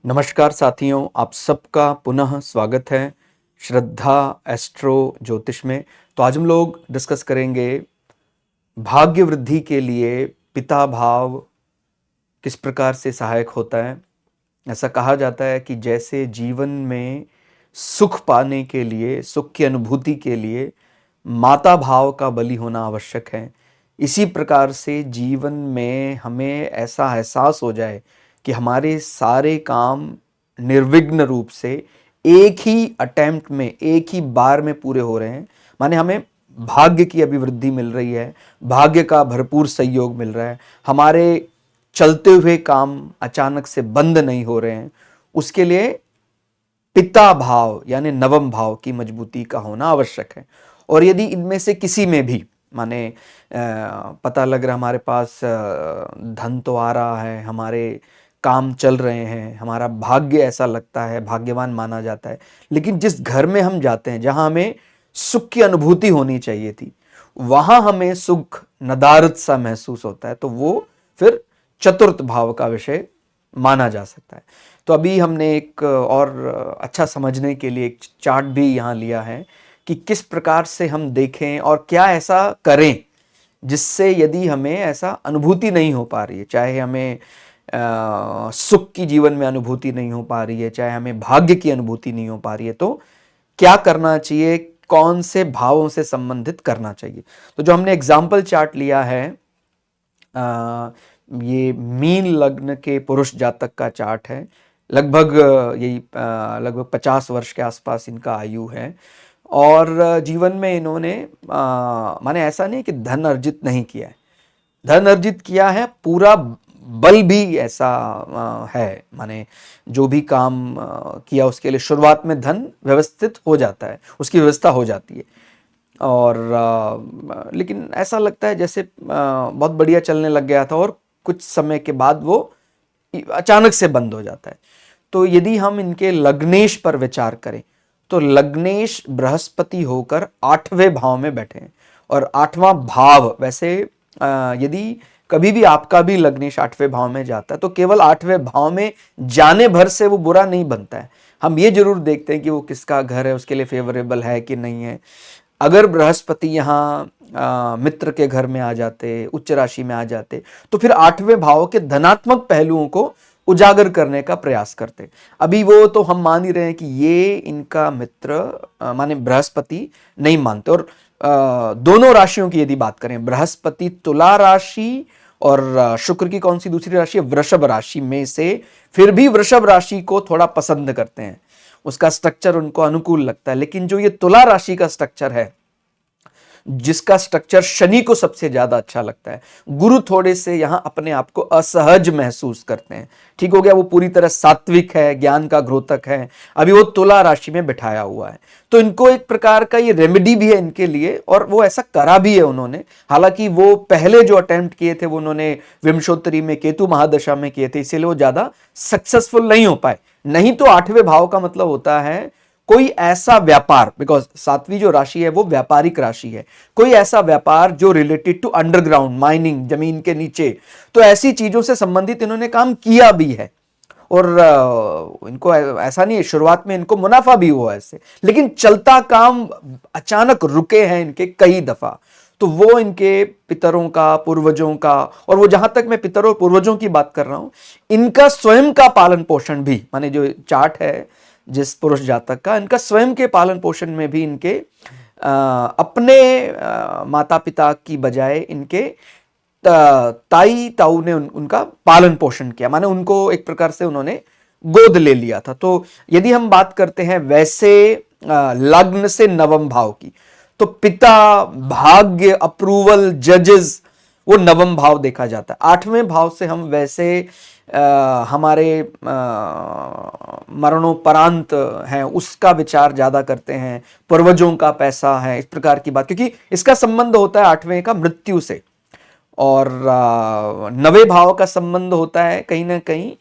नमस्कार साथियों, आप सबका पुनः स्वागत है श्रद्धा एस्ट्रो ज्योतिष में। तो आज हम लोग डिस्कस करेंगे भाग्य वृद्धि के लिए पिता भाव किस प्रकार से सहायक होता है। ऐसा कहा जाता है कि जैसे जीवन में सुख पाने के लिए, सुख की अनुभूति के लिए माता भाव का बलि होना आवश्यक है, इसी प्रकार से जीवन में हमें ऐसा एहसास हो जाए कि हमारे सारे काम निर्विघ्न रूप से एक ही अटेम्प्ट में, एक ही बार में पूरे हो रहे हैं। माने हमें भाग्य की अभिवृद्धि मिल रही है, भाग्य का भरपूर सहयोग मिल रहा है, हमारे चलते हुए काम अचानक से बंद नहीं हो रहे हैं। उसके लिए पिता भाव यानी नवम भाव की मजबूती का होना आवश्यक है। और यदि इनमें से किसी में भी माने पता लग रहा हमारे पास धन तो आ रहा है, हमारे काम चल रहे हैं, हमारा भाग्य ऐसा लगता है, भाग्यवान माना जाता है, लेकिन जिस घर में हम जाते हैं, जहां हमें सुख की अनुभूति होनी चाहिए थी, वहां हमें सुख नदारद सा महसूस होता है, तो वो फिर चतुर्थ भाव का विषय माना जा सकता है। तो अभी हमने एक और अच्छा समझने के लिए एक चार्ट भी यहाँ लिया है कि किस प्रकार से हम देखें और क्या ऐसा करें जिससे यदि हमें ऐसा अनुभूति नहीं हो पा रही है, चाहे हमें सुख की जीवन में अनुभूति नहीं हो पा रही है, चाहे हमें भाग्य की अनुभूति नहीं हो पा रही है, तो क्या करना चाहिए, कौन से भावों से संबंधित करना चाहिए। तो जो हमने एग्जाम्पल चार्ट लिया है, ये मीन लग्न के पुरुष जातक का चार्ट है। लगभग यही लगभग 50 वर्ष के आसपास इनका आयु है। और जीवन में इन्होंने माने ऐसा नहीं कि धन अर्जित नहीं किया है, धन अर्जित किया है, पूरा बल भी ऐसा है। माने जो भी काम किया उसके लिए शुरुआत में धन व्यवस्थित हो जाता है, उसकी व्यवस्था हो जाती है। और लेकिन ऐसा लगता है जैसे बहुत बढ़िया चलने लग गया था और कुछ समय के बाद वो अचानक से बंद हो जाता है। तो यदि हम इनके लग्नेश पर विचार करें तो लग्नेश बृहस्पति होकर 8वें भाव में बैठे हैं। और 8वां भाव वैसे यदि कभी भी आपका भी लग्नेश 8वें भाव में जाता है तो केवल 8वें भाव में जाने भर से वो बुरा नहीं बनता है। हम ये जरूर देखते हैं कि वो किसका घर है, उसके लिए फेवरेबल है कि नहीं है। अगर बृहस्पति यहाँ मित्र के घर में आ जाते, उच्च राशि में आ जाते, तो फिर 8वें भाव के धनात्मक पहलुओं को उजागर करने का प्रयास करते। अभी वो तो हम मान ही रहे हैं कि ये इनका मित्र माने बृहस्पति नहीं मानते। और दोनों राशियों की यदि बात करें, बृहस्पति तुला राशि और शुक्र की कौन सी दूसरी राशि है, वृषभ राशि में से, फिर भी वृषभ राशि को थोड़ा पसंद करते हैं, उसका स्ट्रक्चर उनको अनुकूल लगता है। लेकिन जो ये तुला राशि का स्ट्रक्चर है, जिसका स्ट्रक्चर शनि को सबसे ज्यादा अच्छा लगता है, गुरु थोड़े से यहां अपने आप को असहज महसूस करते हैं। ठीक हो गया, वो पूरी तरह सात्विक है, ज्ञान का ग्रोथक है, अभी वो तुला राशि में बिठाया हुआ है। तो इनको एक प्रकार का ये रेमेडी भी है इनके लिए, और वो ऐसा करा भी है उन्होंने। हालांकि वो पहले जो अटेम्प्ट किए थे वो उन्होंने विंशोत्तरी में केतु महादशा में किए थे, इसीलिए वो ज्यादा सक्सेसफुल नहीं हो पाए। नहीं तो 8वें भाव का मतलब होता है कोई ऐसा व्यापार, बिकॉज 7वीं जो राशि है वो व्यापारिक राशि है, कोई ऐसा व्यापार जो रिलेटेड टू अंडरग्राउंड माइनिंग, जमीन के नीचे, तो ऐसी चीजों से संबंधित इन्होंने काम किया भी है। और इनको ऐसा नहीं है, शुरुआत में इनको मुनाफा भी हुआ ऐसे, लेकिन चलता काम अचानक रुके हैं इनके कई दफा। तो वो इनके पितरों का, पूर्वजों का, और वो जहां तक मैं पितरों और पूर्वजों की बात कर रहा हूं, इनका स्वयं का पालन पोषण भी, माने जो चार्ट है जिस पुरुष जातक का, इनका स्वयं के पालन पोषण में भी इनके अपने माता पिता की बजाय इनके ताई ताऊ ने उनका पालन पोषण किया, माने उनको एक प्रकार से उन्होंने गोद ले लिया था। तो यदि हम बात करते हैं वैसे लग्न से नवम भाव की, तो पिता, भाग्य, अप्रूवल, जजेस, वो नवम भाव देखा जाता है। 8वें भाव से हम वैसे हमारे मरणोपरांत हैं उसका विचार ज्यादा करते हैं, पूर्वजों का पैसा है, इस प्रकार की बात, क्योंकि इसका संबंध होता है 8वें का मृत्यु से। और 9वें भाव का संबंध होता है कहीं ना कहीं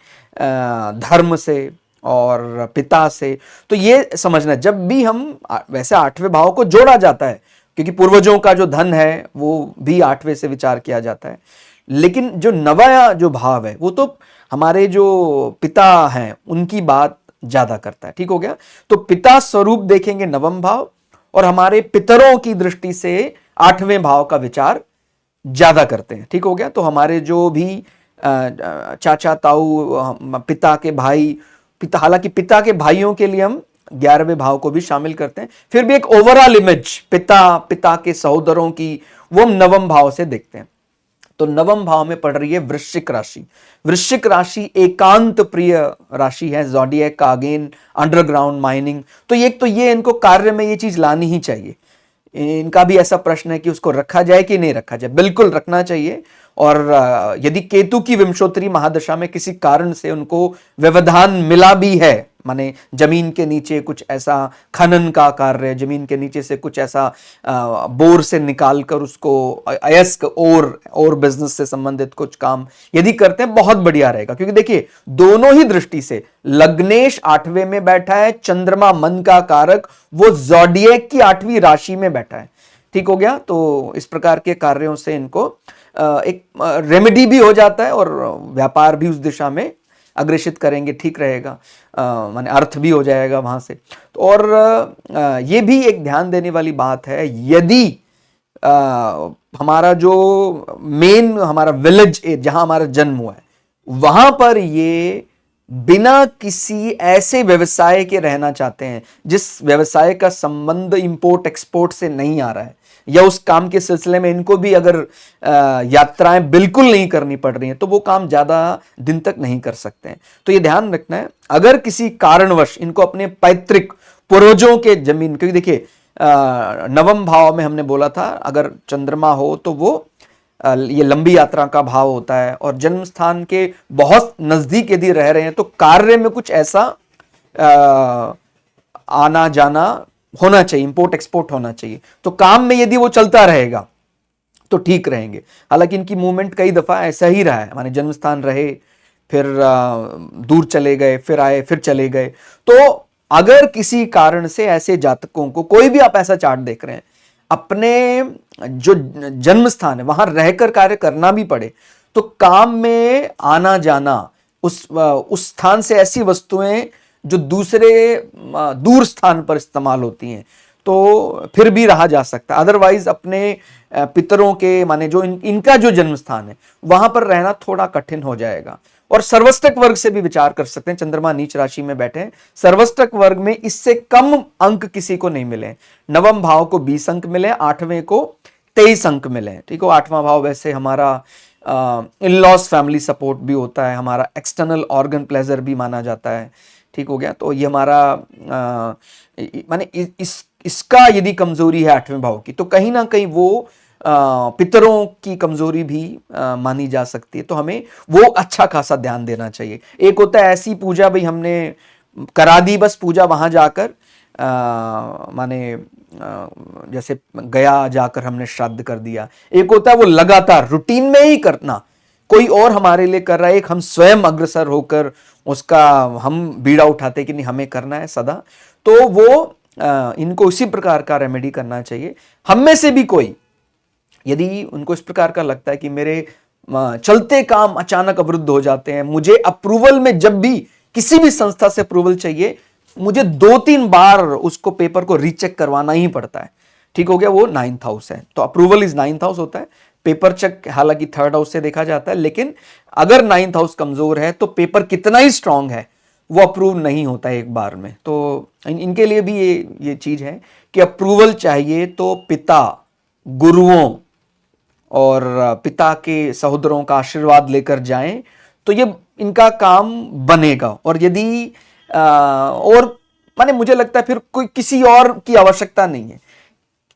धर्म से और पिता से। तो ये समझना, जब भी हम वैसे 8वें भाव को जोड़ा जाता है, क्योंकि पूर्वजों का जो धन है वो भी 8वें से विचार किया जाता है, लेकिन जो नवा जो भाव है वो तो हमारे जो पिता हैं उनकी बात ज्यादा करता है। ठीक हो गया। तो पिता स्वरूप देखेंगे नवम भाव, और हमारे पितरों की दृष्टि से 8वें भाव का विचार ज्यादा करते हैं। ठीक हो गया। तो हमारे जो भी चाचा ताऊ, पिता के भाई, पिता, हालांकि पिता के भाइयों के लिए हम 11वें भाव को भी शामिल करते हैं, फिर भी एक ओवरऑल इमेज पिता के सहोदरों की वो हम नवम भाव से देखते हैं। तो नवम भाव में पड़ रही है वृश्चिक राशि। वृश्चिक राशि एकांत प्रिय राशि है, ज़ोडिएक का अगेन अंडरग्राउंड माइनिंग। तो ये इनको कार्य में ये चीज लानी ही चाहिए। इनका भी ऐसा प्रश्न है कि उसको रखा जाए कि नहीं रखा जाए। बिल्कुल रखना चाहिए। और यदि केतु की विंशोत्तरी महादशा में किसी कारण से उनको व्यवधान मिला भी है, माने जमीन के नीचे कुछ ऐसा खनन का कार्य, जमीन के नीचे से कुछ ऐसा बोर से निकालकर उसको अयस्क और बिजनेस से संबंधित कुछ काम यदि करते हैं, बहुत बढ़िया रहेगा। क्योंकि देखिए दोनों ही दृष्टि से लग्नेश 8वें में बैठा है, चंद्रमा मन का कारक वो ज़ोडिएक की 8वीं राशि में बैठा है। ठीक हो गया। तो इस प्रकार के कार्यों से इनको एक रेमेडी भी हो जाता है और व्यापार भी उस दिशा में अग्रेसित करेंगे, ठीक रहेगा, माने अर्थ भी हो जाएगा वहां से। तो और ये भी एक ध्यान देने वाली बात है, यदि हमारा जो मेन हमारा विलेज जहां हमारा जन्म हुआ है वहां पर ये बिना किसी ऐसे व्यवसाय के रहना चाहते हैं जिस व्यवसाय का संबंध इंपोर्ट एक्सपोर्ट से नहीं आ रहा है, या उस काम के सिलसिले में इनको भी अगर यात्राएं बिल्कुल नहीं करनी पड़ रही हैं, तो वो काम ज्यादा दिन तक नहीं कर सकते हैं। तो ये ध्यान रखना है, अगर किसी कारणवश इनको अपने पैतृक पूर्वजों के जमीन, क्योंकि देखिए नवम भाव में हमने बोला था अगर चंद्रमा हो तो वो ये लंबी यात्रा का भाव होता है, और जन्म स्थान के बहुत नजदीक यदि रह रहे हैं तो कार्य में कुछ ऐसा आना जाना होना चाहिए, इंपोर्ट एक्सपोर्ट होना चाहिए। तो काम में यदि वो चलता रहेगा तो ठीक रहेंगे। हालांकि इनकी मूवमेंट कई दफा ऐसा ही रहा है, माने जन्म स्थान रहे, फिर दूर चले गए, फिर आए, फिर चले गए। तो अगर किसी कारण से ऐसे जातकों को, कोई भी आप ऐसा चार्ट देख रहे हैं, अपने जो जन्म स्थान है वहां रहकर कार्य करना भी पड़े, तो काम में आना जाना, उस स्थान से ऐसी वस्तुएं जो दूसरे दूर स्थान पर इस्तेमाल होती हैं, तो फिर भी रहा जा सकता है। अदरवाइज अपने पितरों के, माने जो इनका जो जन्म स्थान है वहां पर रहना थोड़ा कठिन हो जाएगा। और सर्वष्टक वर्ग से भी विचार कर सकते हैं, चंद्रमा नीच राशि में बैठे हैं, सर्वष्टक वर्ग में इससे कम अंक किसी को नहीं मिले। नवम भाव को 20 अंक मिले, 8वें को 23 अंक मिले। ठीक है। 8वां भाव वैसे हमारा इन लॉस फैमिली सपोर्ट भी होता है, हमारा एक्सटर्नल ऑर्गन प्लेजर भी माना जाता है। ठीक हो गया। तो ये हमारा माने इसका यदि कमजोरी है 8वें भाव की, तो कहीं ना कहीं वो पितरों की कमजोरी भी मानी जा सकती है। तो हमें वो अच्छा खासा ध्यान देना चाहिए। एक होता है ऐसी पूजा, भाई हमने करा दी बस पूजा वहां जाकर, माने जैसे गया जाकर हमने श्राद्ध कर दिया। एक होता है वो लगातार रूटीन में ही करना, कोई और हमारे लिए कर रहा है, एक हम स्वयं अग्रसर होकर उसका हम बीड़ा उठाते कि नहीं हमें करना है सदा। तो वो इनको उसी प्रकार का रेमेडी करना चाहिए। हम में से भी कोई यदि उनको इस प्रकार का लगता है कि मेरे चलते काम अचानक अवरुद्ध हो जाते हैं, मुझे अप्रूवल में जब भी किसी भी संस्था से अप्रूवल चाहिए, मुझे 2-3 बार उसको पेपर को रीचेक करवाना ही पड़ता है। ठीक हो गया। वो 9th हाउस है, तो अप्रूवल इज 9th हाउस होता है। पेपर चेक हालांकि 3rd हाउस से देखा जाता है, लेकिन अगर 9th हाउस कमजोर है तो पेपर कितना ही स्ट्रांग है वो अप्रूव नहीं होता है एक बार में। तो इनके लिए भी ये चीज है कि अप्रूवल चाहिए तो पिता, गुरुओं और पिता के सहोदरों का आशीर्वाद लेकर जाएं, तो ये इनका काम बनेगा। और यदि और माने मुझे लगता है फिर कोई किसी और की आवश्यकता नहीं है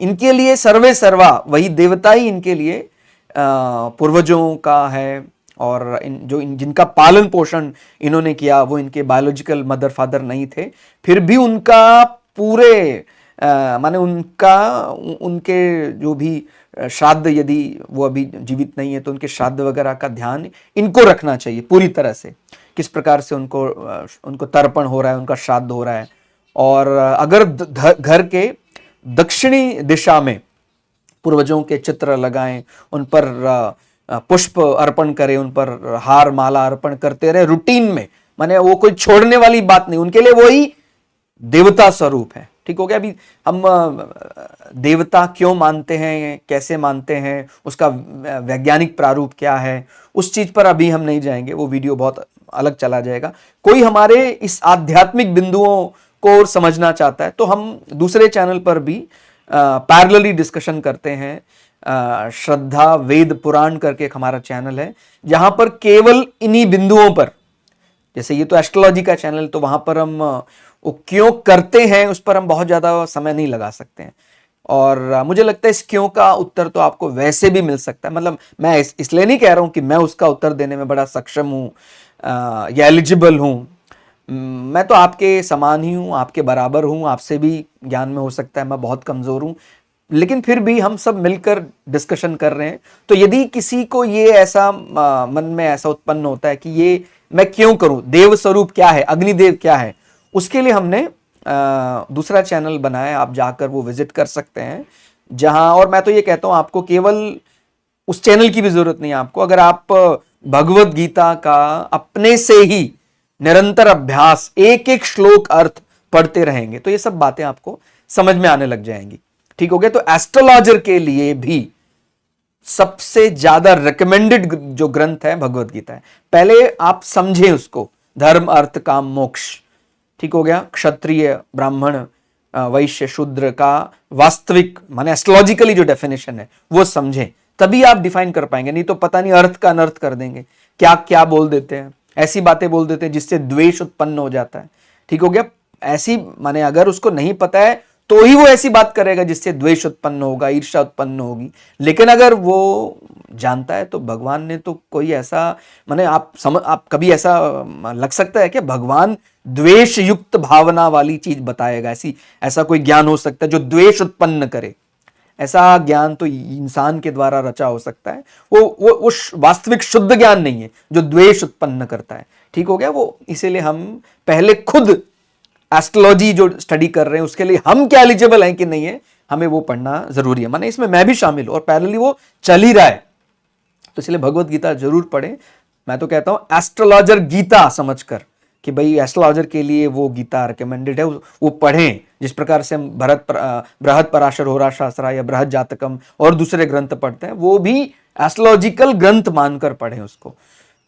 इनके लिए। सर्वे सर्वा वही देवता ही इनके लिए पूर्वजों का है, और जिनका पालन पोषण इन्होंने किया वो इनके बायोलॉजिकल मदर फादर नहीं थे, फिर भी उनका पूरे माने उनके जो भी श्राद्ध, यदि वो अभी जीवित नहीं है तो उनके श्राद्ध वगैरह का ध्यान इनको रखना चाहिए पूरी तरह से, किस प्रकार से उनको तर्पण हो रहा है, उनका श्राद्ध हो रहा है। और अगर घर के दक्षिणी दिशा में पूर्वजों के चित्र लगाएं, उन पर पुष्प अर्पण करें, उन पर हार माला अर्पण करते रहे रूटीन में, माने वो कोई छोड़ने वाली बात नहीं, उनके लिए वही देवता स्वरूप है। ठीक हो गया। अभी हम देवता क्यों मानते हैं, कैसे मानते हैं, उसका वैज्ञानिक प्रारूप क्या है, उस चीज पर अभी हम नहीं जाएंगे, वो वीडियो बहुत अलग चला जाएगा। कोई हमारे इस आध्यात्मिक बिंदुओं को समझना चाहता है तो हम दूसरे चैनल पर भी पैरेलली डिस्कशन करते हैं। श्रद्धा वेद पुराण करके एक हमारा चैनल है, जहां पर केवल इन्हीं बिंदुओं पर, जैसे ये तो एस्ट्रोलॉजी का चैनल, तो वहां पर हम वो क्यों करते हैं उस पर हम बहुत ज्यादा समय नहीं लगा सकते हैं। और मुझे लगता है इस क्यों का उत्तर तो आपको वैसे भी मिल सकता है। मतलब मैं इसलिए नहीं कह रहा हूं कि मैं उसका उत्तर देने में बड़ा सक्षम हूं या एलिजिबल हूं। मैं तो आपके समान ही हूं, आपके बराबर हूं, आपसे भी ज्ञान में हो सकता है मैं बहुत कमजोर हूं, लेकिन फिर भी हम सब मिलकर डिस्कशन कर रहे हैं। तो यदि किसी को ये ऐसा मन में ऐसा उत्पन्न होता है कि ये मैं क्यों करूं, देव स्वरूप क्या है, अग्निदेव क्या है, उसके लिए हमने दूसरा चैनल बनाया है, आप जाकर वो विजिट कर सकते हैं। जहां, और मैं तो ये कहता हूं आपको केवल उस चैनल की भी जरूरत नहीं है आपको, अगर आप भगवत गीता का अपने से ही निरंतर अभ्यास, एक एक श्लोक अर्थ पढ़ते रहेंगे तो ये सब बातें आपको समझ में आने लग जाएंगी। ठीक हो गया। तो एस्ट्रोलॉजर के लिए भी सबसे ज्यादा रिकमेंडेड जो ग्रंथ है भगवत गीता है। पहले आप समझे उसको, धर्म अर्थ काम मोक्ष, ठीक हो गया, क्षत्रिय ब्राह्मण वैश्य शूद्र का वास्तविक माने एस्ट्रोलॉजिकली जो डेफिनेशन है वो समझें, तभी आप डिफाइन कर पाएंगे। नहीं तो पता नहीं अर्थ का अनर्थ कर देंगे, क्या क्या बोल देते हैं, ऐसी बातें बोल देते हैं जिससे द्वेष उत्पन्न हो जाता है। ठीक हो गया। ऐसी माने अगर उसको नहीं पता है तो ही वो ऐसी बात करेगा जिससे द्वेष उत्पन्न होगा, ईर्ष्या उत्पन्न होगी। लेकिन अगर वो जानता है तो भगवान ने तो कोई ऐसा माने आप कभी ऐसा लग सकता है कि भगवान द्वेष युक्त भावना वाली चीज बताएगा, ऐसा कोई ज्ञान हो सकता है जो द्वेष उत्पन्न करे? ऐसा ज्ञान तो इंसान के द्वारा रचा हो सकता है, वो वास्तविक शुद्ध ज्ञान नहीं है जो द्वेष उत्पन्न करता है। ठीक हो गया। वो इसीलिए हम पहले खुद एस्ट्रोलॉजी जो स्टडी कर रहे हैं उसके लिए हम क्या एलिजिबल हैं कि नहीं है, हमें वो पढ़ना जरूरी है। माने इसमें मैं भी शामिल हूं और पैरेलली वो चल ही रहा है, तो इसलिए भगवत गीता जरूर पढ़ें। मैं तो कहता हूं एस्ट्रोलॉजर गीता समझकर कि भाई एस्ट्रोलॉजर के लिए वो गीता रिकमेंडेड है, वो पढ़ें। जिस प्रकार से हम बृहद पराशर होरा शास्त्र या बृहद जातकम और दूसरे ग्रंथ पढ़ते हैं, वो भी एस्ट्रोलॉजिकल ग्रंथ मानकर पढ़ें उसको,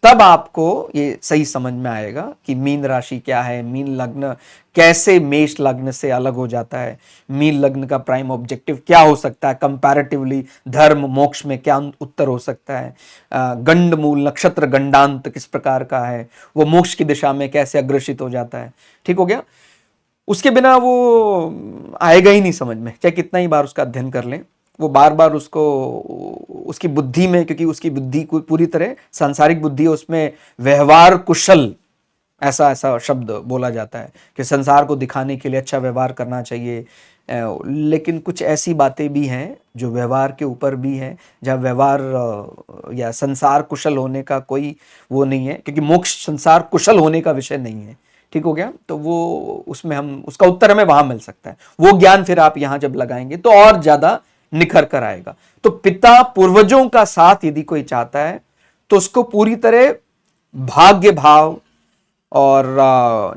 तब आपको ये सही समझ में आएगा कि मीन राशि क्या है, मीन लग्न कैसे मेष लग्न से अलग हो जाता है, मीन लग्न का प्राइम ऑब्जेक्टिव क्या हो सकता है कंपैरेटिवली, धर्म मोक्ष में क्या उत्तर हो सकता है, गंड मूल नक्षत्र गंडांत किस प्रकार का है, वो मोक्ष की दिशा में कैसे अग्रसित हो जाता है। ठीक हो गया। उसके बिना वो आएगा ही नहीं समझ में, चाहे कितना ही बार उसका अध्ययन कर लें, वो बार बार उसको उसकी बुद्धि में, क्योंकि उसकी बुद्धि को पूरी तरह सांसारिक बुद्धि है, उसमें व्यवहार कुशल ऐसा ऐसा शब्द बोला जाता है कि संसार को दिखाने के लिए अच्छा व्यवहार करना चाहिए। लेकिन कुछ ऐसी बातें भी हैं जो व्यवहार के ऊपर भी हैं, जहाँ व्यवहार या संसार कुशल होने का कोई वो नहीं है, क्योंकि मोक्ष संसार कुशल होने का विषय नहीं है। ठीक हो गया। तो वो उसमें हम उसका उत्तर हमें वहां मिल सकता है, वो ज्ञान फिर आप यहां जब लगाएंगे तो और ज्यादा निखर कर आएगा। तो पिता पूर्वजों का साथ यदि कोई चाहता है तो उसको पूरी तरह भाग्य भाव, और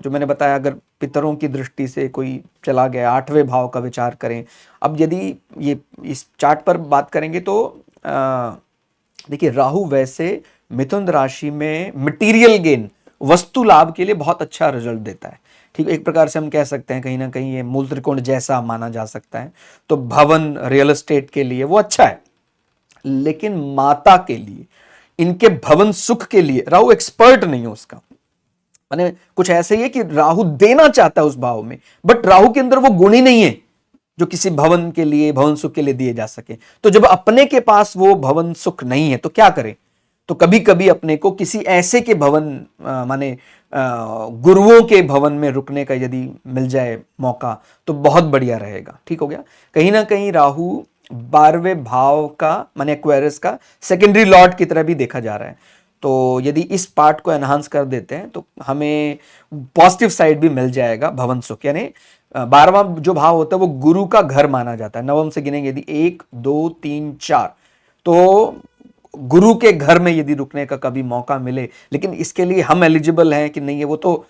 जो मैंने बताया अगर पितरों की दृष्टि से कोई चला गया, 8वें भाव का विचार करें। अब यदि ये इस चार्ट पर बात करेंगे तो देखिए राहु वैसे मिथुन राशि में मटेरियल गेन, वस्तु लाभ के लिए बहुत अच्छा रिजल्ट देता है। ठीक, एक प्रकार से हम कह सकते हैं कहीं ना कहीं ये मूल त्रिकोण जैसा माना जा सकता है। तो भवन रियल एस्टेट के लिए वो अच्छा है, लेकिन माता के लिए, इनके भवन सुख के लिए राहु एक्सपर्ट नहीं है उसका। माने कुछ ऐसे ही है कि राहु देना चाहता है उस भाव में, बट राहु के अंदर वो गुण ही नहीं है जो किसी भवन के लिए, भवन सुख के लिए दिए जा सके। तो जब अपने के पास वो भवन सुख नहीं है तो क्या करें? तो कभी कभी अपने को किसी ऐसे के भवन माने गुरुओं के भवन में रुकने का यदि मिल जाए मौका तो बहुत बढ़िया रहेगा। ठीक हो गया। कहीं ना कहीं राहु 12वें भाव का माने एक्वेरियस का सेकेंडरी लॉर्ड की तरह भी देखा जा रहा है। तो यदि इस पार्ट को एनहांस कर देते हैं तो हमें पॉजिटिव साइड भी मिल जाएगा भवन सुख। यानी 12वां जो भाव होता है वो गुरु का घर माना जाता है। नवम से गिनेंगे यदि 1 2 3 4, तो गुरु के घर में यदि रुकने का कभी मौका मिले, लेकिन इसके लिए हम एलिजिबल हैं कि नहीं है, वो तो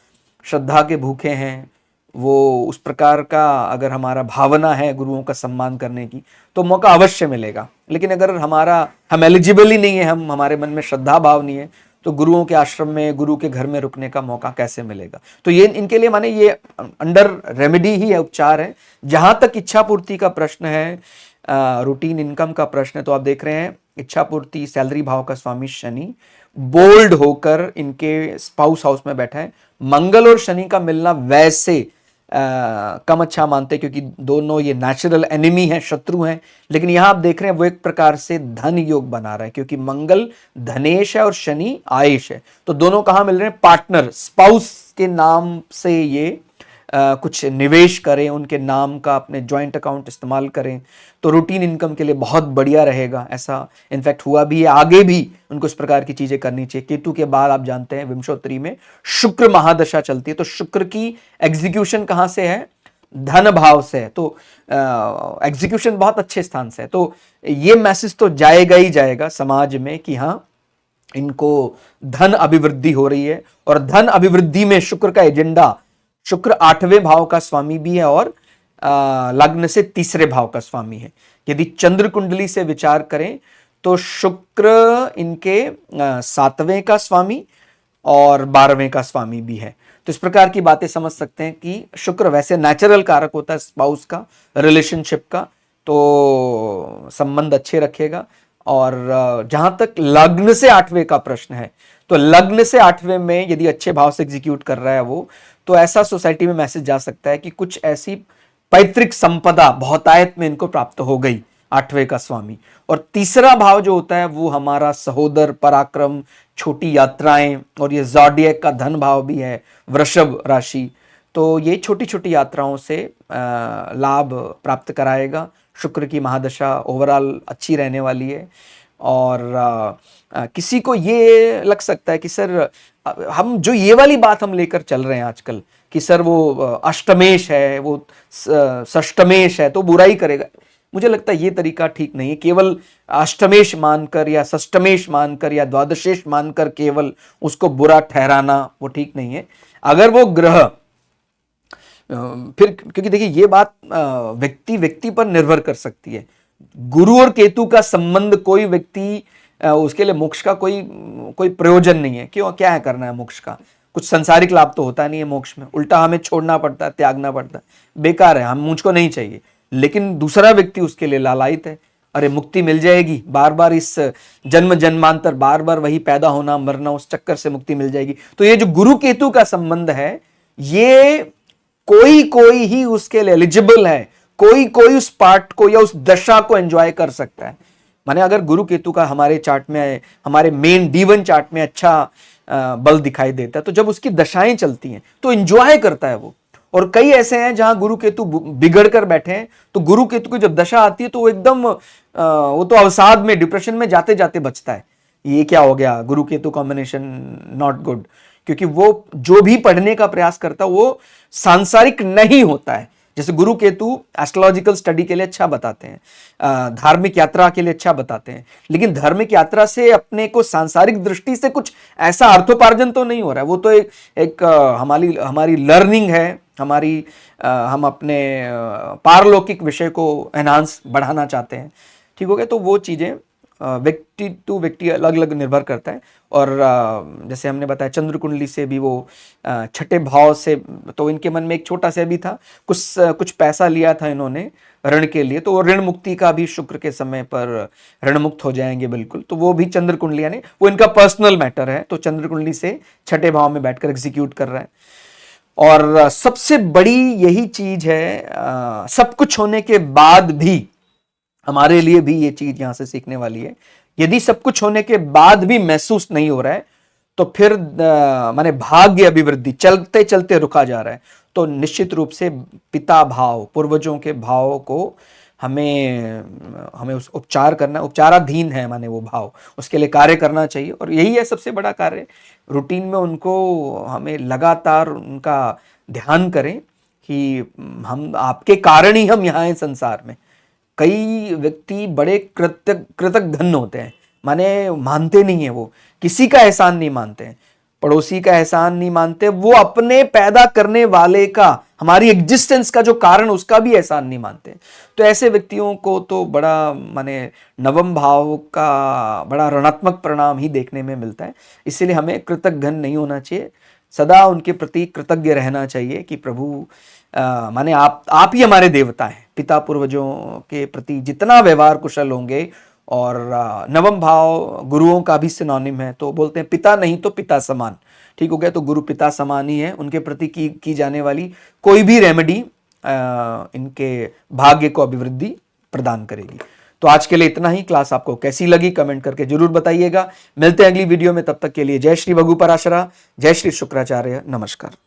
श्रद्धा के भूखे हैं, वो उस प्रकार का अगर हमारा भावना है गुरुओं का सम्मान करने की तो मौका अवश्य मिलेगा। लेकिन अगर हम एलिजिबल ही नहीं है, हमारे मन में श्रद्धा भाव नहीं है, तो गुरुओं के आश्रम में, गुरु के घर में रुकने का मौका कैसे मिलेगा। तो ये इनके लिए माने ये अंडर रेमेडी ही है, उपचार है। जहां तक इच्छा पूर्ति का प्रश्न है, रूटीन इनकम का प्रश्न है, तो आप देख रहे हैं इच्छा पूर्ति सैलरी भाव का स्वामी शनि बोल्ड होकर इनके स्पाउस हाउस में बैठा है। मंगल और शनि का मिलना वैसे कम अच्छा मानते, क्योंकि दोनों ये नेचुरल एनिमी हैं, शत्रु हैं। लेकिन यहां आप देख रहे हैं वो एक प्रकार से धन योग बना रहा है, क्योंकि मंगल धनेश है और शनि आयुष है। तो दोनों कहां मिल रहे हैं? पार्टनर, स्पाउस के नाम से ये कुछ निवेश करें, उनके नाम का अपने जॉइंट अकाउंट इस्तेमाल करें, तो रूटीन इनकम के लिए बहुत बढ़िया रहेगा। ऐसा इनफैक्ट हुआ भी है, आगे भी उनको इस प्रकार की चीजें करनी चाहिए। केतु के बाद आप जानते हैं विंशोत्तरी में शुक्र महादशा चलती है, तो शुक्र की एग्जीक्यूशन कहां से है? धन भाव से है। तो एग्जीक्यूशन बहुत अच्छे स्थान से है। तो ये मैसेज तो जाएगा ही जाएगा समाज में कि हाँ, इनको धन अभिवृद्धि हो रही है। और धन अभिवृद्धि में शुक्र का एजेंडा, शुक्र 8वें भाव का स्वामी भी है और लग्न से 3रे भाव का स्वामी है। यदि चंद्र कुंडली से विचार करें तो शुक्र इनके 7वें का स्वामी और 12वें का स्वामी भी है। तो इस प्रकार की बातें समझ सकते हैं कि शुक्र वैसे नेचुरल कारक होता है स्पाउस का, रिलेशनशिप का, तो संबंध अच्छे रखेगा। और जहां तक लग्न से 8वें का प्रश्न है, तो लग्न से 8वें में यदि अच्छे भाव से एग्जीक्यूट कर रहा है वो, तो ऐसा सोसाइटी में मैसेज जा सकता है कि कुछ ऐसी पैतृक संपदा बहुतायत में इनको प्राप्त हो गई, 8वें का स्वामी। और 3रा भाव जो होता है वो हमारा सहोदर, पराक्रम, छोटी यात्राएं, और ये ज़ोडिएक का धन भाव भी है, वृषभ राशि। तो ये छोटी छोटी यात्राओं से लाभ प्राप्त कराएगा। शुक्र की महादशा ओवरऑल अच्छी रहने वाली है। और किसी को ये लग सकता है कि सर हम जो ये वाली बात हम लेकर चल रहे हैं आजकल कि सर वो अष्टमेश है, वो षष्टमेश है तो बुराई करेगा, मुझे लगता है ये तरीका ठीक नहीं है। केवल अष्टमेश मानकर या षष्टमेश मानकर या द्वादशेश मानकर केवल उसको बुरा ठहराना वो ठीक नहीं है। अगर वो ग्रह फिर, क्योंकि देखिए ये बात व्यक्ति व्यक्ति पर निर्भर कर सकती है। गुरु और केतु का संबंध कोई व्यक्ति उसके लिए मोक्ष का कोई प्रयोजन नहीं है। क्यों, क्या है करना है मोक्ष का? कुछ संसारिक लाभ तो होता नहीं है मोक्ष में, उल्टा हमें छोड़ना पड़ता है, त्यागना पड़ता है, बेकार है, हम मुझको नहीं चाहिए। लेकिन दूसरा व्यक्ति उसके लिए लालायित है, अरे मुक्ति मिल जाएगी, बार बार इस जन्म जन्मांतर बार बार वही पैदा होना मरना, उस चक्कर से मुक्ति मिल जाएगी। तो ये जो गुरु केतु का संबंध है, ये कोई कोई ही उसके लिए एलिजिबल है, कोई कोई उस पार्ट को या उस दशा को एंजॉय कर सकता है। माने अगर गुरु केतु का हमारे चार्ट में, हमारे मेन D1 चार्ट में अच्छा बल दिखाई देता है, तो जब उसकी दशाएं चलती हैं तो एंजॉय करता है वो। और कई ऐसे हैं जहां गुरु केतु बिगड़ कर बैठे हैं, तो गुरु केतु की जब दशा आती है तो वो एकदम वो तो अवसाद में, डिप्रेशन में जाते जाते बचता है। ये क्या हो गया, गुरु केतु कॉम्बिनेशन नॉट गुड। क्योंकि वो जो भी पढ़ने का प्रयास करता है वो सांसारिक नहीं होता है। जैसे गुरु केतु एस्ट्रोलॉजिकल स्टडी के लिए अच्छा बताते हैं, धार्मिक यात्रा के लिए अच्छा बताते हैं, लेकिन धार्मिक यात्रा से अपने को सांसारिक दृष्टि से कुछ ऐसा अर्थोपार्जन तो नहीं हो रहा है। वो तो एक हमारी लर्निंग है, हम अपने पारलौकिक विषय को एनहांस बढ़ाना चाहते हैं। ठीक हो गया। तो वो चीजें व्यक्ति टू व्यक्ति अलग अलग निर्भर करता है। और जैसे हमने बताया चंद्र कुंडली से भी वो 6ठे भाव से, तो इनके मन में एक छोटा सा भी था, कुछ पैसा लिया था इन्होंने ऋण के लिए, तो वो ऋण मुक्ति का भी शुक्र के समय पर ऋण मुक्त हो जाएंगे बिल्कुल। तो वो भी चंद्र कुंडली, यानी वो इनका पर्सनल मैटर है, तो चंद्र कुंडली से 6ठे भाव में बैठकर एग्जीक्यूट कर रहा है। और सबसे बड़ी यही चीज है, सब कुछ होने के बाद भी हमारे लिए भी ये चीज यहां से सीखने वाली है। यदि सब कुछ होने के बाद भी महसूस नहीं हो रहा है, तो फिर माने भाग्य अभिवृद्धि चलते चलते रुका जा रहा है, तो निश्चित रूप से पिता भाव, पूर्वजों के भाव को हमें उस उपचार करना, उपचाराधीन है माने वो भाव, उसके लिए कार्य करना चाहिए। और यही है सबसे बड़ा कार्य, रूटीन में उनको हमें लगातार उनका ध्यान करें कि हम आपके कारण ही हम यहाँ हैं संसार में। कई व्यक्ति बड़े कृतघ्न होते हैं, माने मानते नहीं है, वो किसी का एहसान नहीं मानते हैं, पड़ोसी का एहसान नहीं मानते, वो अपने पैदा करने वाले का, हमारी एग्जिस्टेंस का जो कारण, उसका भी एहसान नहीं मानते। तो ऐसे व्यक्तियों को तो बड़ा माने नवम भाव का बड़ा ऋणात्मक परिणाम ही देखने में मिलता है। इसलिए हमें कृतज्ञ नहीं होना चाहिए, सदा उनके प्रति कृतज्ञ रहना चाहिए कि प्रभु माने आप ही हमारे देवता हैं। पिता पूर्वजों के प्रति जितना व्यवहार कुशल होंगे, और नवम भाव गुरुओं का भी सिनोनिम है, तो बोलते हैं पिता नहीं तो पिता समान। ठीक हो गया, तो गुरु पिता समान ही है, उनके प्रति की जाने वाली कोई भी रेमेडी इनके भाग्य को अभिवृद्धि प्रदान करेगी। तो आज के लिए इतना ही। क्लास आपको कैसी लगी कमेंट करके जरूर बताइएगा। मिलते हैं अगली वीडियो में, तब तक के लिए जय श्री भगु पराशरा, जय श्री शुक्राचार्य, नमस्कार।